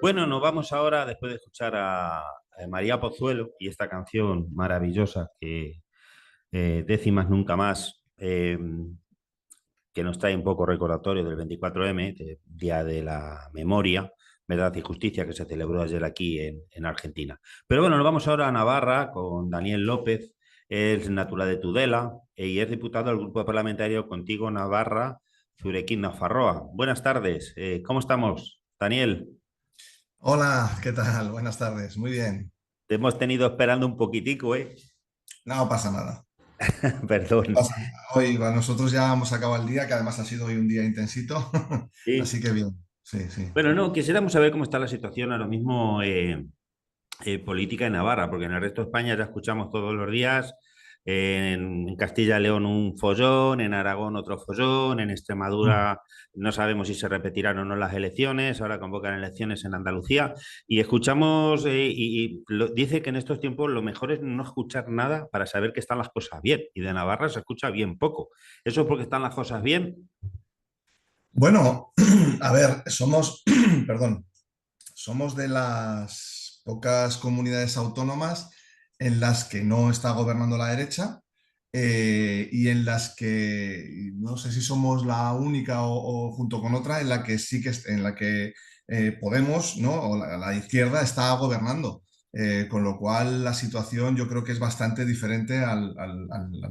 Bueno, nos vamos ahora, después de escuchar a María Pozuelo y esta canción maravillosa que Décimas Nunca Más, que nos trae un poco recordatorio del 24M, Día de la Memoria, Verdad y Justicia, que se celebró ayer aquí en Argentina. Pero bueno, nos vamos ahora a Navarra con Daniel López, es natural de Tudela y es diputado del Grupo Parlamentario Contigo Navarra, Zurekin Nafarroa. Buenas tardes, ¿cómo estamos, Daniel? Hola, ¿qué tal? Buenas tardes. Muy bien. Te hemos tenido esperando un poquitico, ¿eh? No pasa nada. No Perdón. pasa nada. Hoy, bueno, nosotros ya hemos acabado el día, que además ha sido hoy un día intensito. Así Sí. que bien. Sí, sí. Bueno, no, quisiéramos saber cómo está la situación ahora mismo política en Navarra, porque en el resto de España ya escuchamos todos los días, en Castilla y León un follón, en Aragón otro follón, en Mm. Extremadura no sabemos si se repetirán o no las elecciones, ahora convocan elecciones en Andalucía, y escuchamos, dice que en estos tiempos lo mejor es no escuchar nada para saber que están las cosas bien, y de Navarra se escucha bien poco. ¿Eso es porque están las cosas bien? Bueno, a ver, somos, perdón, somos de las pocas comunidades autónomas en las que no está gobernando la derecha, y en las que no sé si somos la única o junto con otra en la que sí que en la que Podemos, ¿no? O la izquierda está gobernando. Con lo cual la situación yo creo que es bastante diferente al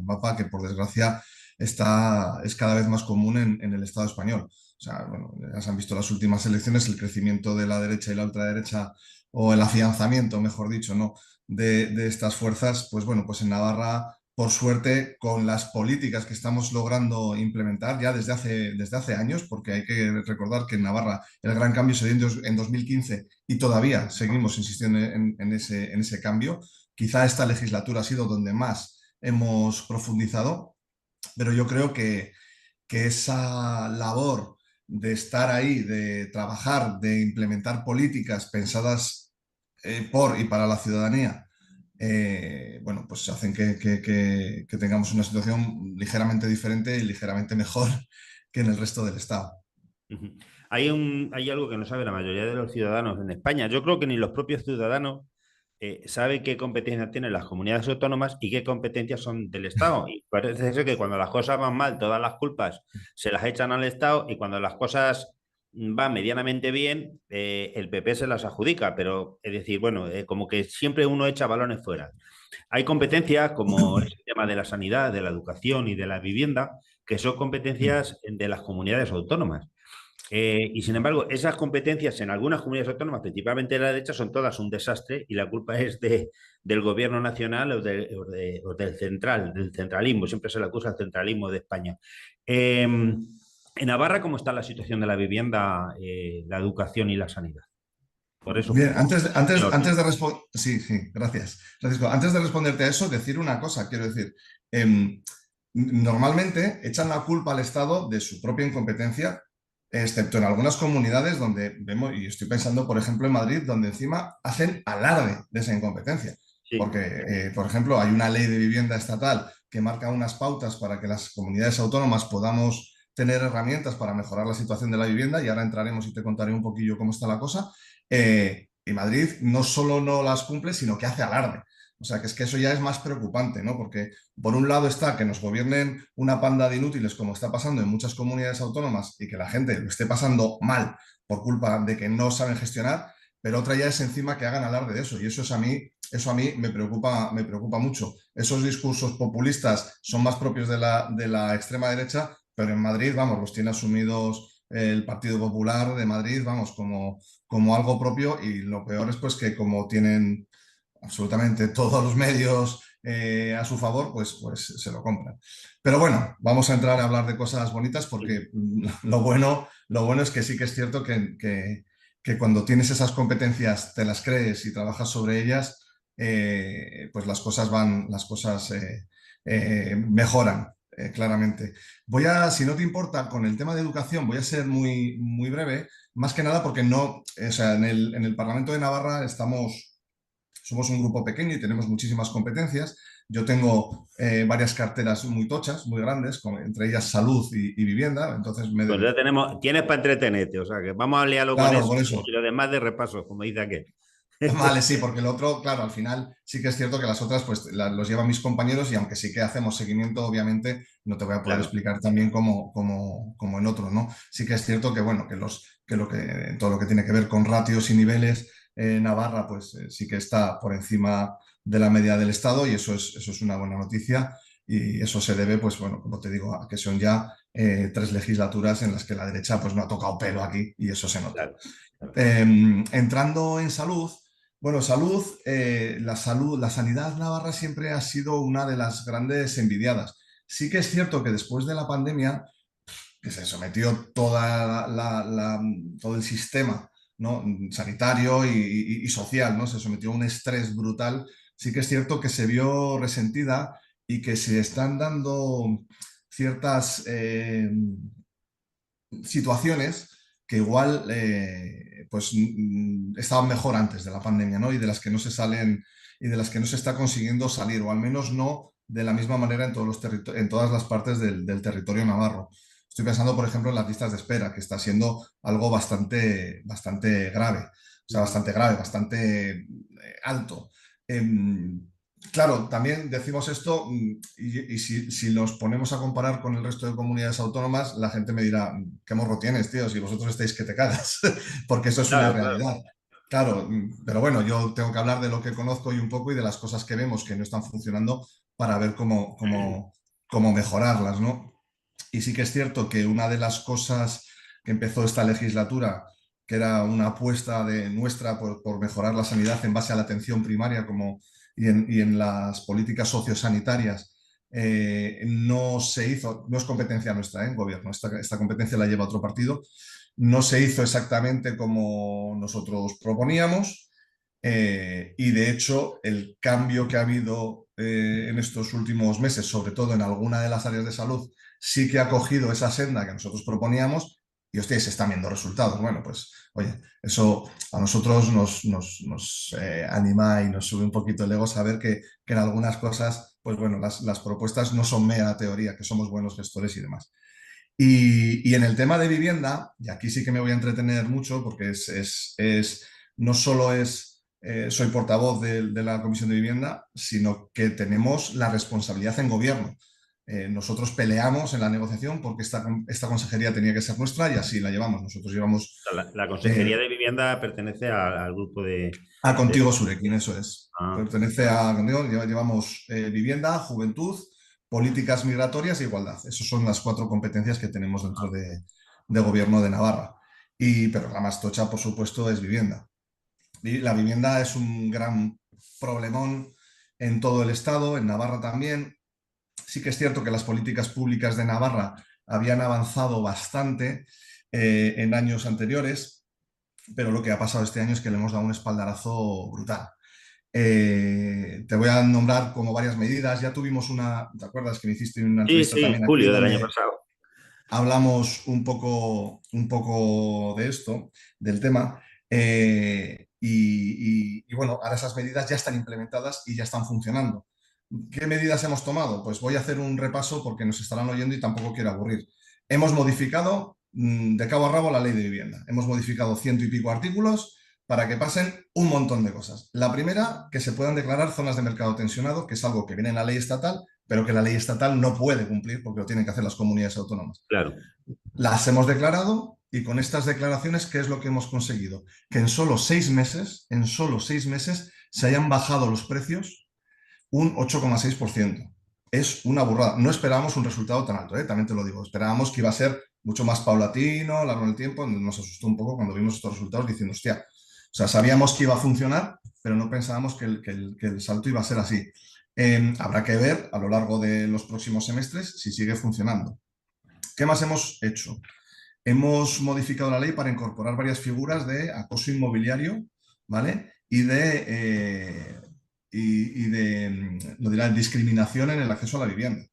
mapa que por desgracia es cada vez más común en el Estado español. O sea, bueno, ya se han visto las últimas elecciones, el crecimiento de la derecha y la ultraderecha, o el afianzamiento, mejor dicho, ¿no? de estas fuerzas. Pues bueno, pues en Navarra, por suerte, con las políticas que estamos logrando implementar ya desde hace años, porque hay que recordar que en Navarra el gran cambio se dio en 2015 y todavía seguimos insistiendo en ese cambio. Quizá esta legislatura ha sido donde más hemos profundizado, pero yo creo que esa labor de estar ahí, de trabajar, de implementar políticas pensadas por y para la ciudadanía, bueno, pues hacen que tengamos una situación ligeramente diferente y ligeramente mejor que en el resto del Estado. Ujú. Hay algo que no sabe la mayoría de los ciudadanos en España. Yo creo que ni los propios ciudadanos saben qué competencias tienen las comunidades autónomas y qué competencias son del Estado. Y parece ser que cuando las cosas van mal, todas las culpas se las echan al Estado y cuando las cosas van medianamente bien, el PP se las adjudica. Pero es decir, bueno, como que siempre uno echa balones fuera. Hay competencias como el tema de la sanidad, de la educación y de la vivienda, que son competencias de las comunidades autónomas. Y sin embargo, esas competencias en algunas comunidades autónomas, principalmente de la derecha, son todas un desastre y la culpa es del gobierno nacional o del central, del centralismo. Siempre se le acusa al centralismo de España. En Navarra, ¿cómo está la situación de la vivienda, la educación y la sanidad? Por eso, Bien, orden. antes de responder, sí, sí, gracias, Francisco. Antes de responderte a eso, decir una cosa, quiero decir, normalmente echan la culpa al Estado de su propia incompetencia, excepto en algunas comunidades donde vemos, y estoy pensando, por ejemplo, en Madrid, donde encima hacen alarde de esa incompetencia. Porque, Sí. por ejemplo, hay una ley de vivienda estatal que marca unas pautas para que las comunidades autónomas podamos tener herramientas para mejorar la situación de la vivienda, y ahora entraremos y te contaré un poquillo cómo está la cosa. Y Madrid no solo no las cumple, sino que hace alarde. O sea, que es que eso ya es más preocupante, ¿no? Porque por un lado está que nos gobiernen una panda de inútiles, como está pasando en muchas comunidades autónomas, y que la gente lo esté pasando mal por culpa de que no saben gestionar, pero otra ya es encima que hagan alarde de eso. Y eso a mí me preocupa mucho. Esos discursos populistas son más propios de la extrema derecha, pero en Madrid, vamos, los tiene asumidos el Partido Popular de Madrid, vamos, como algo propio. Y lo peor es pues que como tienen absolutamente todos los medios a su favor, pues se lo compran. Pero bueno, vamos a entrar a hablar de cosas bonitas, porque lo bueno es que sí que es cierto que cuando tienes esas competencias, te las crees y trabajas sobre ellas, pues las cosas mejoran. Claramente. Si no te importa, con el tema de educación voy a ser muy, muy breve, más que nada porque no, o sea, en el Parlamento de Navarra somos un grupo pequeño y tenemos muchísimas competencias, yo tengo varias carteras muy tochas, muy grandes, entre ellas salud y vivienda, entonces me Pues ya tenemos, tienes para entretenerte, o sea que vamos a liarlo con claro, eso por y eso. lo demás de repaso, como dice aquel. Vale, sí, porque el otro, claro, al final sí que es cierto que las otras pues los llevan mis compañeros y aunque sí que hacemos seguimiento, obviamente no te voy a poder Claro, explicar también como en otro, ¿no? Sí que es cierto que, bueno, todo lo que tiene que ver con ratios y niveles, Navarra pues sí que está por encima de la media del Estado y eso es una buena noticia y eso se debe, pues bueno, como te digo, a que son ya 3 legislaturas en las que la derecha pues no ha tocado pelo aquí y eso se nota. claro, claro. Entrando en salud, bueno, salud, la sanidad navarra siempre ha sido una de las grandes envidiadas. Sí que es cierto que después de la pandemia, que se sometió todo el sistema, ¿no? Sanitario y social, ¿no? Se sometió a un estrés brutal. Sí que es cierto que se vio resentida y que se están dando ciertas situaciones que igual pues estaban mejor antes de la pandemia, ¿no? Y de las que no se salen y de las que no se está consiguiendo salir, o al menos no de la misma manera en en todas las partes del territorio navarro. Estoy pensando, por ejemplo, en las listas de espera, que está siendo algo bastante grave, o sea, Ujú. bastante grave, bastante alto. Claro, también decimos esto y si nos ponemos a comparar con el resto de comunidades autónomas, la gente me dirá, ¿qué morro tienes, tío? Si vosotros estáis que te cagas, porque eso es una Claro, claro. realidad. Claro, pero bueno, yo tengo que hablar de lo que conozco y un poco y de las cosas que vemos que no están funcionando para ver cómo mejorarlas, ¿no? Y sí que es cierto que una de las cosas que empezó esta legislatura, que era una apuesta de nuestra por mejorar la sanidad en base a la atención primaria y en las políticas sociosanitarias, no se hizo, no es competencia nuestra, en gobierno, esta competencia la lleva otro partido, no se hizo exactamente como nosotros proponíamos y de hecho el cambio que ha habido en estos últimos meses, sobre todo en alguna de las áreas de salud, sí que ha cogido esa senda que nosotros proponíamos y, hostia, se están viendo resultados. Bueno, pues, oye, eso a nosotros nos anima y nos sube un poquito el ego saber que en algunas cosas, pues bueno, las propuestas no son mera teoría, que somos buenos gestores y demás. Y en el tema de vivienda, y aquí sí que me voy a entretener mucho porque no solo soy portavoz de la Comisión de Vivienda, sino que tenemos la responsabilidad en gobierno. Nosotros peleamos en la negociación porque esta consejería tenía que ser nuestra y así la llevamos. Nosotros llevamos La Consejería eh, de Vivienda pertenece al grupo a de- Contigo Surekin, eso es. Ah, Pertenece a Contigo, llevamos vivienda, juventud, políticas migratorias e igualdad. Esas son las 4 competencias que tenemos dentro de Gobierno de Navarra. Pero la más tocha, por supuesto, es vivienda. Y la vivienda es un gran problemón en todo el Estado, en Navarra también. Sí que es cierto que las políticas públicas de Navarra habían avanzado bastante en años anteriores, pero lo que ha pasado este año es que le hemos dado un espaldarazo brutal. Te voy a nombrar como varias medidas. Ya tuvimos ¿te acuerdas que me hiciste una sí, entrevista sí, también aquí julio del año donde pasado. hablamos un poco de esto, del tema? Y bueno, ahora esas medidas ya están implementadas y ya están funcionando. ¿Qué medidas hemos tomado? Pues voy a hacer un repaso porque nos estarán oyendo y tampoco quiero aburrir. Hemos modificado de cabo a rabo la ley de vivienda. Hemos modificado ciento y pico artículos para que pasen un montón de cosas. La primera, que se puedan declarar zonas de mercado tensionado, que es algo que viene en la ley estatal, pero que la ley estatal no puede cumplir porque lo tienen que hacer las comunidades autónomas. Claro. Las hemos declarado y con estas declaraciones, ¿qué es lo que hemos conseguido? Que en solo 6 meses, se hayan bajado los precios un 8,6%. Es una burrada. No esperábamos un resultado tan alto, también te lo digo. Esperábamos que iba a ser mucho más paulatino, largo en el tiempo. Nos asustó un poco cuando vimos estos resultados diciendo, hostia, o sea, sabíamos que iba a funcionar, pero no pensábamos que el salto iba a ser así. Habrá que ver a lo largo de los próximos semestres si sigue funcionando. ¿Qué más hemos hecho? Hemos modificado la ley para incorporar varias figuras de acoso inmobiliario, ¿vale? No dirá, discriminación en el acceso a la vivienda.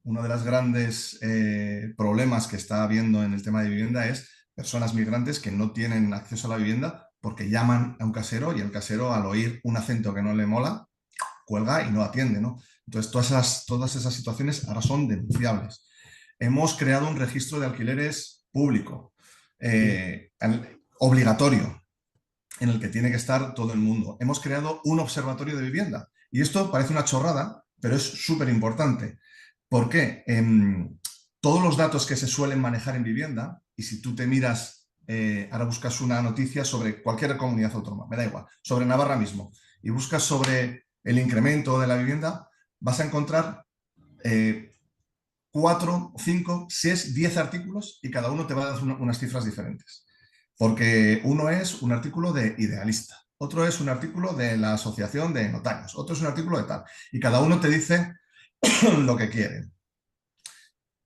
Uno de los grandes problemas que está habiendo en el tema de vivienda es personas migrantes que no tienen acceso a la vivienda porque llaman a un casero y el casero, al oír un acento que no le mola, cuelga y no atiende, ¿no? Entonces, todas esas situaciones ahora son denunciables. Hemos creado un registro de alquileres público, obligatorio, en el que tiene que estar todo el mundo. Hemos creado un observatorio de vivienda. Y esto parece una chorrada, pero es súper importante. ¿Por qué? Todos los datos que se suelen manejar en vivienda, y si tú te miras, ahora buscas una noticia sobre cualquier comunidad autónoma, me da igual, sobre Navarra mismo, y buscas sobre el incremento de la vivienda, vas a encontrar 4, 5, 6, 10 artículos y cada uno te va a dar unas cifras diferentes. Porque uno es un artículo de Idealista, otro es un artículo de la Asociación de Notarios, otro es un artículo de tal. Y cada uno te dice lo que quiere.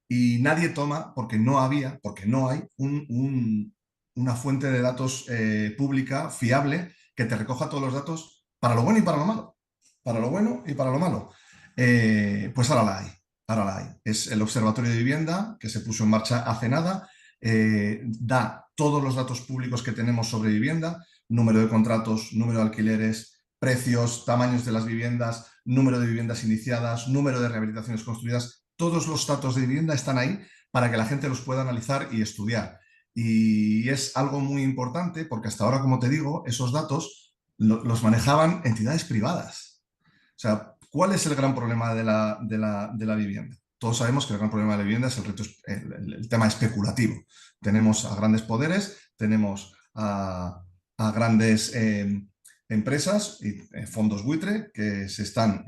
Y nadie toma, porque no había, porque no hay una fuente de datos pública, fiable, que te recoja todos los datos para lo bueno y para lo malo. Para lo bueno y para lo malo. Pues ahora la hay. Ahora la hay. Es el Observatorio de Vivienda, que se puso en marcha hace nada. Da todos los datos públicos que tenemos sobre vivienda, número de contratos, número de alquileres, precios, tamaños de las viviendas, número de viviendas iniciadas, número de rehabilitaciones construidas. Todos los datos de vivienda están ahí para que la gente los pueda analizar y estudiar. Y es algo muy importante porque hasta ahora, como te digo, esos datos los manejaban entidades privadas. O sea, ¿cuál es el gran problema de la vivienda? Todos sabemos que el gran problema de la vivienda es el tema especulativo. Tenemos a grandes poderes, tenemos a grandes empresas y fondos buitre que se están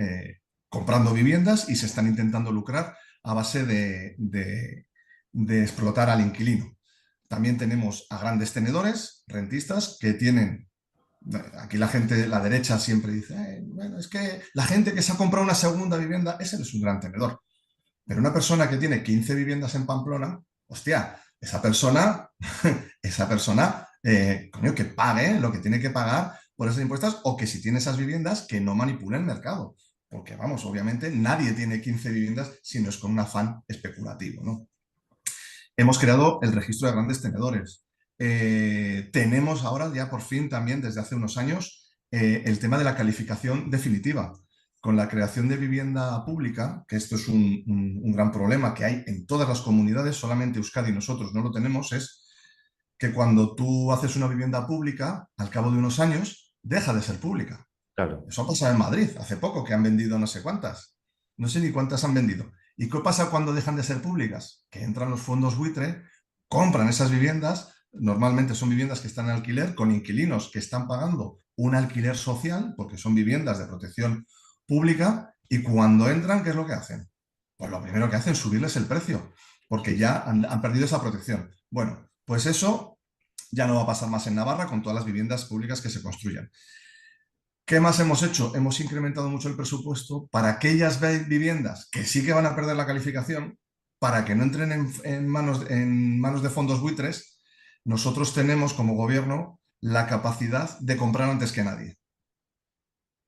comprando viviendas y se están intentando lucrar a base de explotar al inquilino. También tenemos a grandes tenedores, rentistas, que tienen... Aquí la gente, la derecha siempre dice, bueno, es que la gente que se ha comprado una segunda vivienda, ese no es un gran tenedor. Pero una persona que tiene 15 viviendas en Pamplona, hostia, esa persona, coño, que pague lo que tiene que pagar por esas impuestos o que si tiene esas viviendas, que no manipule el mercado. Porque, vamos, obviamente nadie tiene 15 viviendas si no es con un afán especulativo, ¿no? Hemos creado el registro de grandes tenedores. Tenemos ahora ya por fin también desde hace unos años el tema de la calificación definitiva. Con la creación de vivienda pública, que esto es un gran problema que hay en todas las comunidades, solamente Euskadi y nosotros no lo tenemos, es que cuando tú haces una vivienda pública, al cabo de unos años, deja de ser pública. Claro. Eso ha pasado en Madrid hace poco, que han vendido no sé cuántas. No sé ni cuántas han vendido. ¿Y qué pasa cuando dejan de ser públicas? Que entran los fondos buitre, compran esas viviendas, normalmente son viviendas que están en alquiler, con inquilinos que están pagando un alquiler social, porque son viviendas de protección pública, y cuando entran, ¿qué es lo que hacen? Pues lo primero que hacen es subirles el precio, porque ya han perdido esa protección. Bueno, pues eso ya no va a pasar más en Navarra con todas las viviendas públicas que se construyan. ¿Qué más hemos hecho? Hemos incrementado mucho el presupuesto para aquellas viviendas que sí que van a perder la calificación, para que no entren en manos de fondos buitres. Nosotros tenemos como gobierno la capacidad de comprar antes que nadie.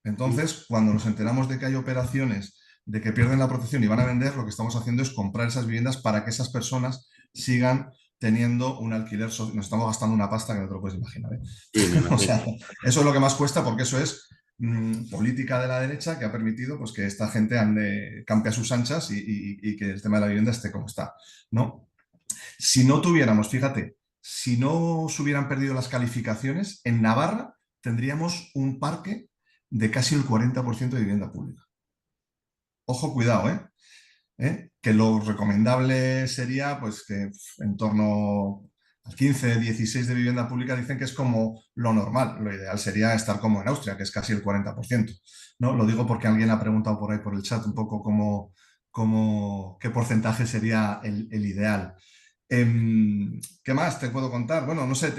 Entonces, cuando nos enteramos de que hay operaciones, de que pierden la protección y van a vender, lo que estamos haciendo es comprar esas viviendas para que esas personas sigan teniendo un alquiler. Nos estamos gastando una pasta que no te lo puedes imaginar, ¿eh? Sí, me O imagino. sea, eso es lo que más cuesta porque eso es política de la derecha que ha permitido pues, que esta gente campe a sus anchas y que el tema de la vivienda esté como está, ¿no? Si no tuviéramos, fíjate, si no se hubieran perdido las calificaciones, en Navarra tendríamos un parque de casi el 40% de vivienda pública. Ojo, cuidado, ¿eh? Que lo recomendable sería pues que en torno al 15, 16 de vivienda pública dicen que es como lo normal. Lo ideal sería estar como en Austria, que es casi el 40%. ¿No? Lo digo porque alguien ha preguntado por ahí por el chat un poco qué porcentaje sería el ideal. ¿Qué más te puedo contar? Bueno, no sé,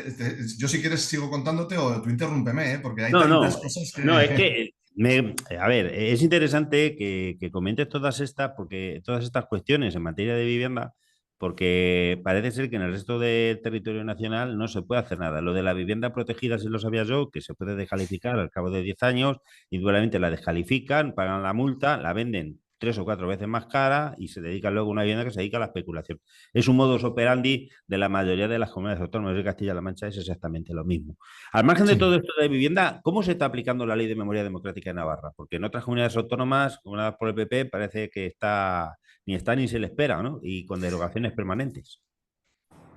yo si quieres sigo contándote o tú interrúmpeme, porque hay No, tantas no, cosas no, es que... que, a ver, es interesante que comentes todas estas, porque todas estas cuestiones en materia de vivienda, porque parece ser que en el resto del territorio nacional no se puede hacer nada. Lo de la vivienda protegida, si lo sabía yo, que se puede descalificar al cabo de 10 años, indudablemente la descalifican, pagan la multa, la venden 3 o 4 veces más cara y se dedica luego a una vivienda que se dedica a la especulación. Es un modus operandi de la mayoría de las comunidades autónomas de Castilla-La Mancha, es exactamente lo mismo. Al margen de Sí. todo esto de vivienda, ¿cómo se está aplicando la ley de memoria democrática en Navarra? Porque en otras comunidades autónomas, gobernadas por el PP, parece que está ni se le espera, ¿no? Y con derogaciones permanentes.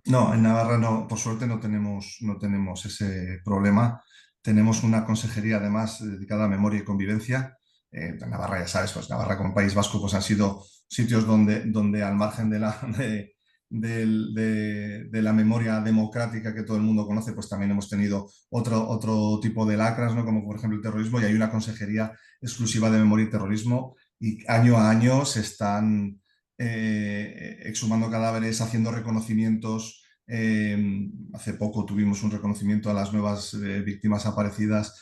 No, en Navarra no, por suerte no tenemos ese problema. Tenemos una consejería además dedicada a memoria y convivencia. En Navarra, ya sabes, pues Navarra como País Vasco pues han sido sitios donde al margen de la memoria democrática que todo el mundo conoce, pues también hemos tenido otro tipo de lacras, ¿no? Como por ejemplo el terrorismo, y hay una consejería exclusiva de memoria y terrorismo, y año a año se están exhumando cadáveres, haciendo reconocimientos. Hace poco tuvimos un reconocimiento a las nuevas víctimas aparecidas.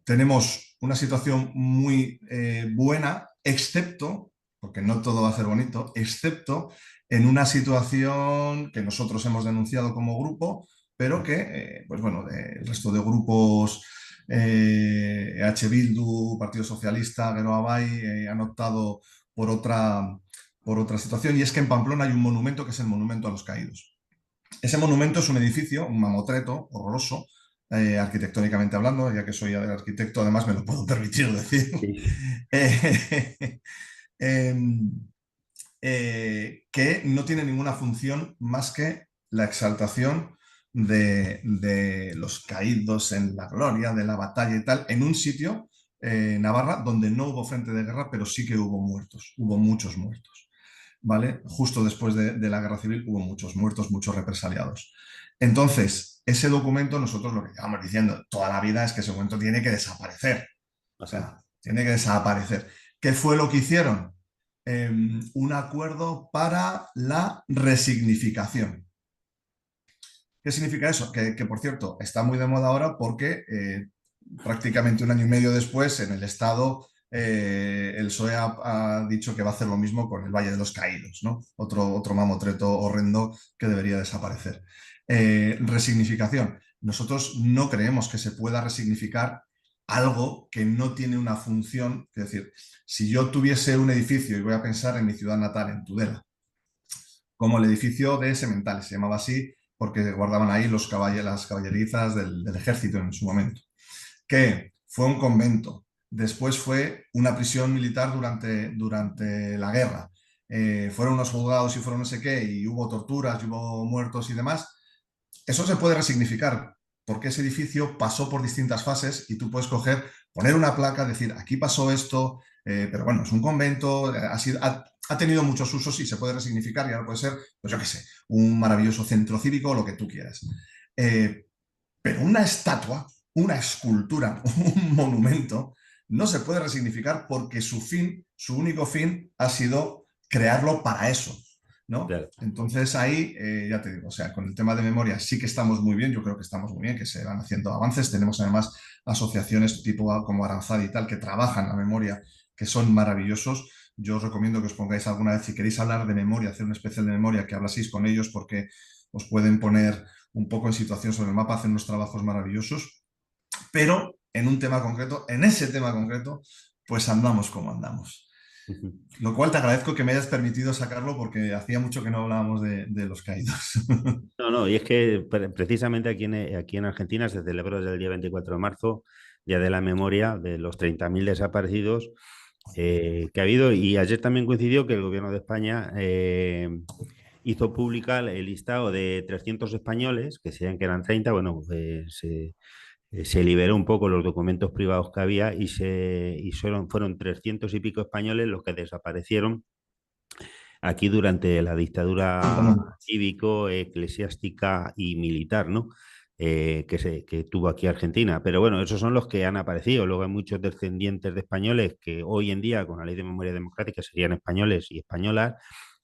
Tenemos una situación muy buena, excepto, porque no todo va a ser bonito, excepto en una situación que nosotros hemos denunciado como grupo, pero que, pues bueno, el resto de grupos, EH Bildu, Partido Socialista, Geroa Bai, han optado por otra situación, y es que en Pamplona hay un monumento que es el Monumento a los Caídos. Ese monumento es un edificio, un mamotreto horroroso, arquitectónicamente hablando, ya que soy arquitecto, además me lo puedo permitir decir, Sí. eh, em, que no tiene ninguna función más que la exaltación de los caídos en la gloria, de la batalla y tal, en un sitio, Navarra, donde no hubo frente de guerra, pero sí que hubo muertos, hubo muchos muertos. ¿Vale? Justo después de la guerra civil hubo muchos muertos, muchos represaliados. Entonces, ese documento, nosotros lo que llevamos diciendo toda la vida es que ese documento tiene que desaparecer. O Ajá. sea, tiene que desaparecer. ¿Qué fue lo que hicieron? Un acuerdo para la resignificación. ¿Qué significa eso? Que, por cierto, está muy de moda ahora porque prácticamente un año y medio después, en el Estado, el PSOE ha dicho que va a hacer lo mismo con el Valle de los Caídos, ¿no? Otro mamotreto horrendo que debería desaparecer. Resignificación. Nosotros no creemos que se pueda resignificar algo que no tiene una función. Es decir, si yo tuviese un edificio, y voy a pensar en mi ciudad natal, en Tudela, como el edificio de Sementales, se llamaba así porque guardaban ahí las caballerizas del ejército en su momento, que fue un convento, después fue una prisión militar durante la guerra, fueron unos juzgados y fueron no sé qué, y hubo torturas, y hubo muertos y demás. Eso se puede resignificar, porque ese edificio pasó por distintas fases y tú puedes coger, poner una placa, decir, aquí pasó esto, pero bueno, es un convento, ha tenido muchos usos y se puede resignificar, y ahora puede ser, pues yo qué sé, un maravilloso centro cívico, lo que tú quieras. Eh, pero una estatua, una escultura, un monumento, no se puede resignificar porque su único fin ha sido crearlo para eso, ¿no? Claro. Entonces ahí, ya te digo, o sea, con el tema de memoria sí que estamos muy bien, yo creo que estamos muy bien, que se van haciendo avances. Tenemos además asociaciones tipo como Aranzadi y tal, que trabajan la memoria, que son maravillosos. Yo os recomiendo que os pongáis alguna vez, si queréis hablar de memoria, hacer un especial de memoria, que hablaseis con ellos, porque os pueden poner un poco en situación sobre el mapa, hacen unos trabajos maravillosos, pero en un tema concreto, en ese tema concreto, pues andamos como andamos. Lo cual te agradezco que me hayas permitido sacarlo porque hacía mucho que no hablábamos de los caídos. No, no, y es que precisamente aquí en Argentina se celebró desde el día 24 de marzo, Día de la Memoria de los 30.000 desaparecidos que ha habido. Y ayer también coincidió que el gobierno de España hizo pública el listado de 300 españoles, que decían que eran 30. Bueno, se liberó un poco los documentos privados que había y fueron 300 y pico españoles los que desaparecieron aquí durante la dictadura cívico, eclesiástica y militar, ¿no? Que tuvo aquí Argentina. Pero bueno, esos son los que han aparecido. Luego hay muchos descendientes de españoles que hoy en día, con la ley de memoria democrática, serían españoles y españolas,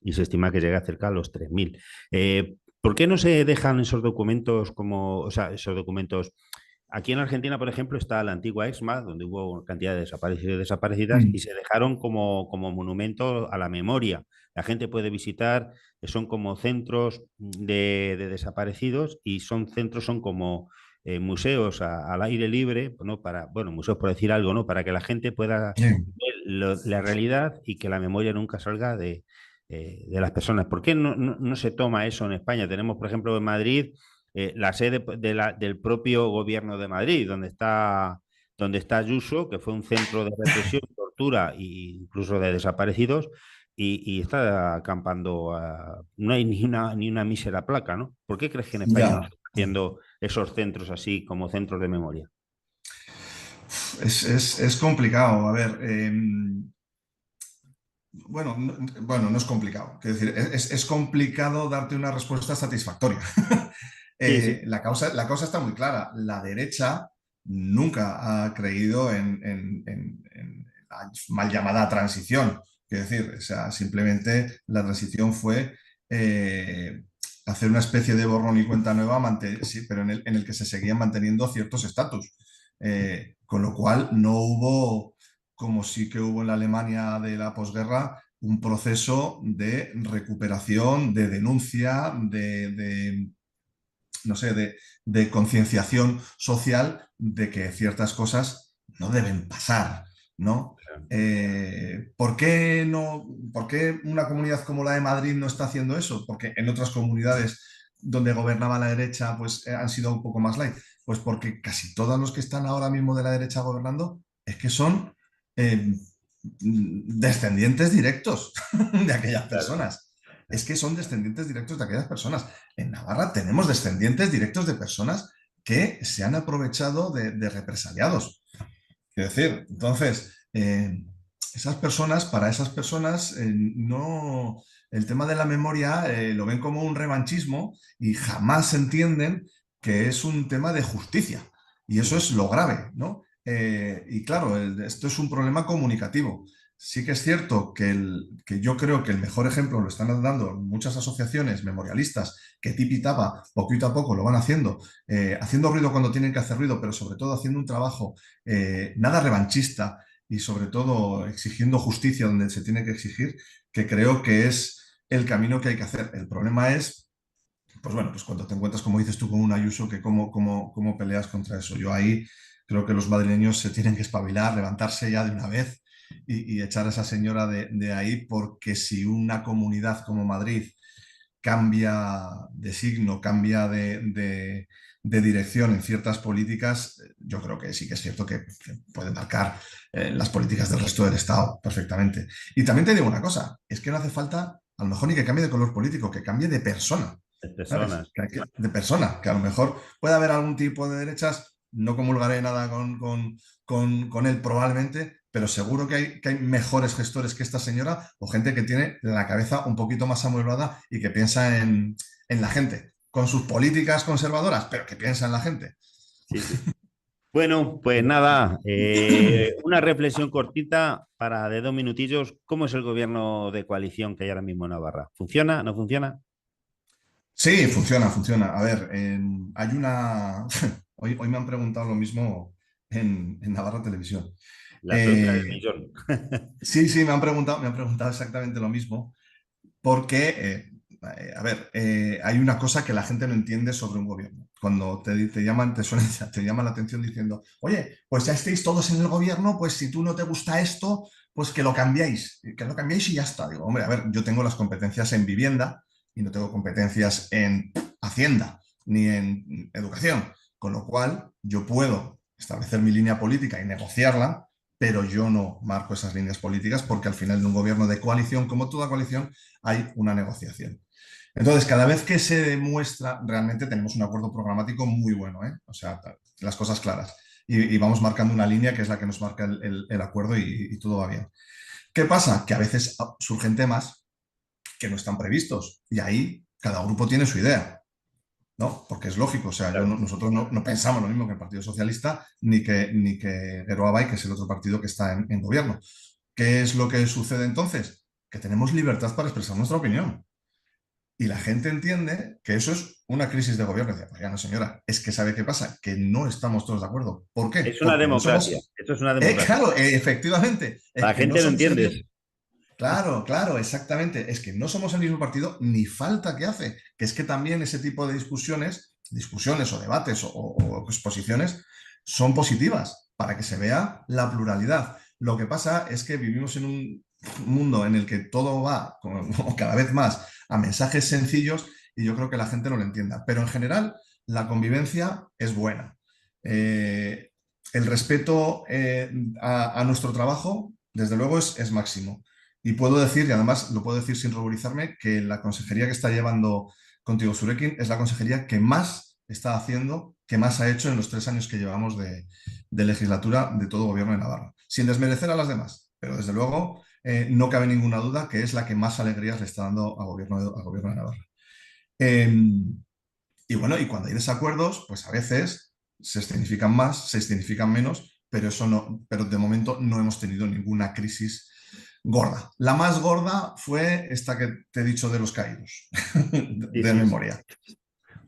y se estima que llega cerca a los 3.000. ¿Por qué no se dejan esos documentos o sea, esos documentos? Aquí en Argentina, por ejemplo, está la antigua EXMA, donde hubo cantidad de desaparecidos y desaparecidas, y se dejaron como monumento a la memoria. La gente puede visitar, son como centros de desaparecidos, y son como museos al aire libre, ¿no? Bueno, museos por decir algo, ¿no? Para que la gente pueda Sí, ver la realidad y que la memoria nunca salga de las personas. ¿Por qué no se toma eso en España? Tenemos, por ejemplo, en Madrid la sede del propio gobierno de Madrid, donde está Ayuso, que fue un centro de represión, tortura e incluso de desaparecidos, y está acampando. No hay ni una mísera placa, ¿no? ¿Por qué crees que en España no se ya. está haciendo esos centros así como centros de memoria? Es complicado. A ver, bueno, bueno, no es complicado. Quiero decir, es complicado darte una respuesta satisfactoria. Sí, sí, La causa está muy clara. La derecha nunca ha creído en la mal llamada transición. Quiero decir, o sea, simplemente la transición fue eh, hacer una especie de borrón y cuenta nueva, sí, pero en el que se seguían manteniendo ciertos estatus. Con lo cual no hubo, como sí que hubo en la Alemania de la posguerra, un proceso de recuperación, de denuncia, no sé, de concienciación social de que ciertas cosas no deben pasar, ¿no? ¿Por qué no, por qué una comunidad como la de Madrid no está haciendo eso? Porque en otras comunidades donde gobernaba la derecha, pues han sido un poco más light. Pues porque casi todos los que están ahora mismo de la derecha gobernando es que son eh, descendientes directos de aquellas claro. personas. Es que son descendientes directos de aquellas personas. En Navarra tenemos descendientes directos de personas que se han aprovechado de represaliados. Quiero decir, entonces, para esas personas, no, el tema de la memoria lo ven como un revanchismo y jamás entienden que es un tema de justicia. Y eso Ujú. es lo grave, ¿no? Y claro, esto es un problema comunicativo. Sí que es cierto que yo creo que el mejor ejemplo lo están dando muchas asociaciones memorialistas que tipitaba poquito a poco lo van haciendo, haciendo ruido cuando tienen que hacer ruido, pero sobre todo haciendo un trabajo nada revanchista y sobre todo exigiendo justicia donde se tiene que exigir, que creo que es el camino que hay que hacer. El problema es, pues bueno, pues cuando te encuentras, como dices tú, con un Ayuso, que cómo peleas contra eso. Yo ahí creo que los madrileños se tienen que espabilar, levantarse ya de una vez y echar a esa señora de ahí, porque si una comunidad como Madrid cambia de signo, cambia de dirección en ciertas políticas, yo creo que sí que es cierto que puede marcar las políticas del resto del Estado perfectamente. Y también te digo una cosa, es que no hace falta a lo mejor ni que cambie de color político, que cambie de persona, Las ¿sabes? personas. De persona, que a lo mejor puede haber algún tipo de derechas, no comulgaré nada con él probablemente, pero seguro que hay mejores gestores que esta señora o gente que tiene la cabeza un poquito más amueblada y que piensa en la gente, con sus políticas conservadoras, pero que piensa en la gente. Sí, sí. Bueno, pues nada, una reflexión cortita de 2 minutillos. ¿Cómo es el gobierno de coalición que hay ahora mismo en Navarra? ¿Funciona? ¿No funciona? Sí, funciona, funciona. A ver, hay una... hoy me han preguntado lo mismo en Navarra Televisión. La pregunta del Eh, millón. sí, sí, me han preguntado exactamente lo mismo. Porque, a ver, hay una cosa que la gente no entiende sobre un gobierno. Cuando te llaman, te llaman la atención diciendo, oye, pues ya estáis todos en el gobierno, pues si tú no te gusta esto, pues que lo cambiéis y ya está. Digo, hombre, a ver, yo tengo las competencias en vivienda y no tengo competencias en hacienda ni en educación, con lo cual yo puedo establecer mi línea política y negociarla, pero yo no marco esas líneas políticas porque al final de un gobierno de coalición, como toda coalición, hay una negociación. Entonces, cada vez que se demuestra, realmente tenemos un acuerdo programático muy bueno, ¿eh? O sea, las cosas claras. Y vamos marcando una línea que es la que nos marca el acuerdo y todo va bien. ¿Qué pasa? Que a veces surgen temas que no están previstos y ahí cada grupo tiene su idea, ¿no? Porque es lógico, o sea, Claro. nosotros no pensamos lo mismo que el Partido Socialista ni que Geroa que es el otro partido que está en gobierno. ¿Qué es lo que sucede entonces? Que tenemos libertad para expresar nuestra opinión. Y la gente entiende que eso es una crisis de gobierno. Dice, pues ya no, señora, es que ¿sabe qué pasa? Que no estamos todos de acuerdo. ¿Por qué? Es una Porque no democracia. somos... Esto es una democracia. Claro, efectivamente, es La que no gente no somos el entiende mismo... eso. Claro, claro, exactamente. Es que no somos el mismo partido, ni falta que hace. Que es que también ese tipo de discusiones discusiones o debates o exposiciones son positivas para que se vea la pluralidad. Lo que pasa es que vivimos en un mundo en el que todo va como cada vez más a mensajes sencillos y yo creo que la gente no lo entienda. Pero en general la convivencia es buena. El respeto a nuestro trabajo, desde luego, es máximo. Y puedo decir, y además lo puedo decir sin ruborizarme, que la consejería que está llevando contigo Surekin es la consejería que más está haciendo, que más ha hecho en los 3 años que llevamos de legislatura de todo gobierno de Navarra. Sin desmerecer a las demás, pero desde luego no cabe ninguna duda que es la que más alegrías le está dando al gobierno de Navarra. Eh, y bueno, y cuando hay desacuerdos, pues a veces se escenifican más, se escenifican menos, pero eso no, pero de momento no hemos tenido ninguna crisis gorda. La más gorda fue esta que te he dicho de los caídos, Sí, de sí, sí. memoria.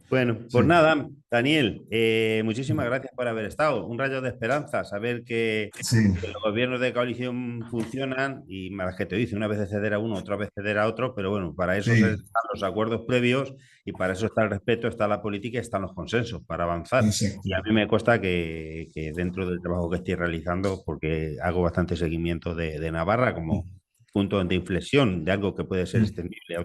Bueno, pues Sí, nada, Daniel, muchísimas gracias por haber estado. Un rayo de esperanza, saber sí, que los gobiernos de coalición funcionan y más que te dice, una vez ceder a uno, otra vez ceder a otro, pero bueno, para eso están sí, los acuerdos previos y para eso está el respeto, está la política y están los consensos para avanzar. exacto. Y a mí me cuesta que dentro del trabajo que estoy realizando, porque hago bastante seguimiento de Navarra como punto de inflexión de algo que puede ser extendible a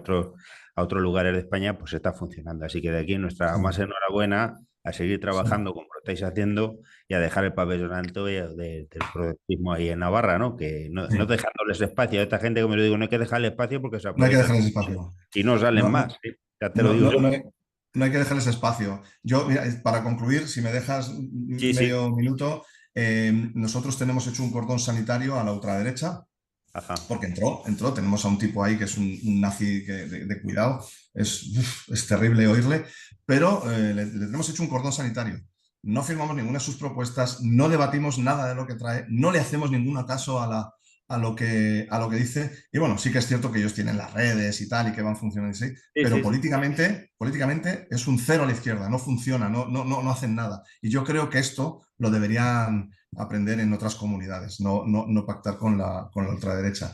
otros lugares de España, pues está funcionando. Así que de aquí nuestra más Sí, enhorabuena a seguir sí, trabajando como lo estáis haciendo y a dejar el pabellón alto del progresismo ahí en Navarra, ¿no? Que no sí. dejándoles espacio a esta gente, como yo digo, no hay que dejarle espacio porque se No hay que aprovechan dejarles espacio. y no salen No, más. no, ¿Sí? Ya te lo no, digo no, yo. no hay que dejarles espacio. Yo, mira, para concluir, si me dejas Sí, sí. medio minuto, nosotros tenemos hecho un cordón sanitario a la ultraderecha, Ajá. porque tenemos a un tipo ahí que es un nazi de cuidado, es terrible oírle, pero le tenemos hecho un cordón sanitario. No firmamos ninguna de sus propuestas, no debatimos nada de lo que trae, no le hacemos ningún caso a lo que dice. Y bueno, sí que es cierto que ellos tienen las redes y tal y que van funcionando así, Sí, pero sí, sí. políticamente es un cero a la izquierda, no funciona, no hacen nada. Y yo creo que esto lo deberían aprender en otras comunidades, no pactar con la ultraderecha.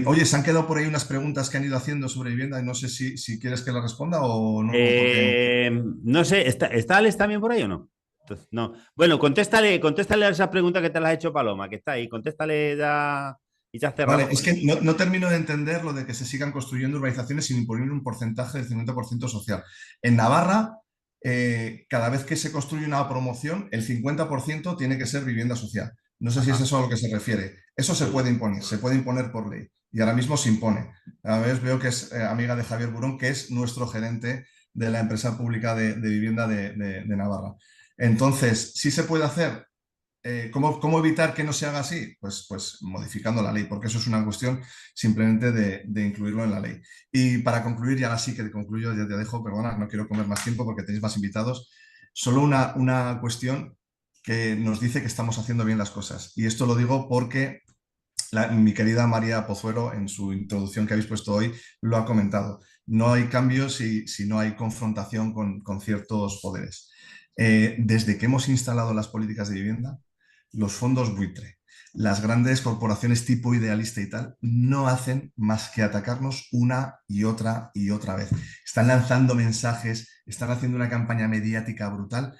Oye, se han quedado por ahí unas preguntas que han ido haciendo sobre vivienda y no sé si quieres que las responda o no, porque... No sé, ¿está Alex también por ahí o no? Entonces, no. Bueno, contéstale a esa pregunta que te la has hecho Paloma, que está ahí. Contéstale ya y ya Vale, cerramos es con que eso. no termino de entender lo de que se sigan construyendo urbanizaciones sin imponer un porcentaje del 50% social. En Navarra, cada vez que se construye una promoción, el 50% tiene que ser vivienda social. No sé si es Ajá. eso a lo que se refiere. Eso Pues, se puede imponer por ley y ahora mismo se impone. A ver, veo que es amiga de Javier Burón, que es nuestro gerente de la empresa pública de vivienda de Navarra. Entonces, sí se puede hacer. ¿Cómo evitar que no se haga así? Pues modificando la ley, porque eso es una cuestión simplemente de incluirlo en la ley. Y para concluir, y ahora sí que concluyo, ya te dejo, perdona, no quiero comer más tiempo porque tenéis más invitados, solo una cuestión que nos dice que estamos haciendo bien las cosas. Y esto lo digo porque mi querida María Pozuelo, en su introducción que habéis puesto hoy, lo ha comentado. No hay cambios si no hay confrontación con ciertos poderes. Desde que hemos instalado las políticas de vivienda, los fondos buitre, las grandes corporaciones tipo idealista y tal, no hacen más que atacarnos una y otra vez. Están lanzando mensajes, están haciendo una campaña mediática brutal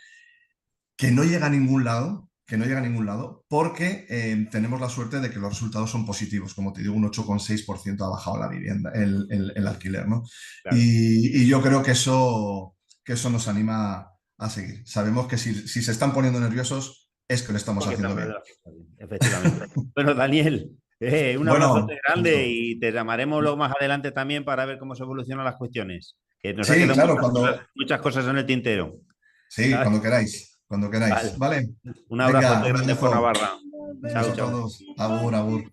que no llega a ningún lado, que no llega a ningún lado, porque tenemos la suerte de que los resultados son positivos. Como te digo, un 8,6% ha bajado la vivienda, el alquiler, ¿no? claro. Y yo creo que eso nos anima a seguir. Sabemos que si se están poniendo nerviosos es que lo estamos Porque haciendo estamos bien. haciendo las cosas bien, efectivamente. Bueno, Daniel, un abrazote Bueno, grande gusto. y te llamaremos luego más adelante también para ver cómo se evolucionan las cuestiones. Que nos ha Sí, quedado claro, muchas cosas en el tintero. sí, ¿Sabes? cuando queráis, cundo queráis. Vale. Vale, Un venga, abrazote un grande por abrazo. Navarra. Un Chao, beso a chao. todos. Agur, agur.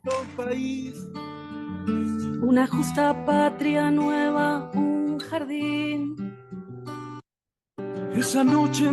Una justa patria nueva, un jardín. Esa noche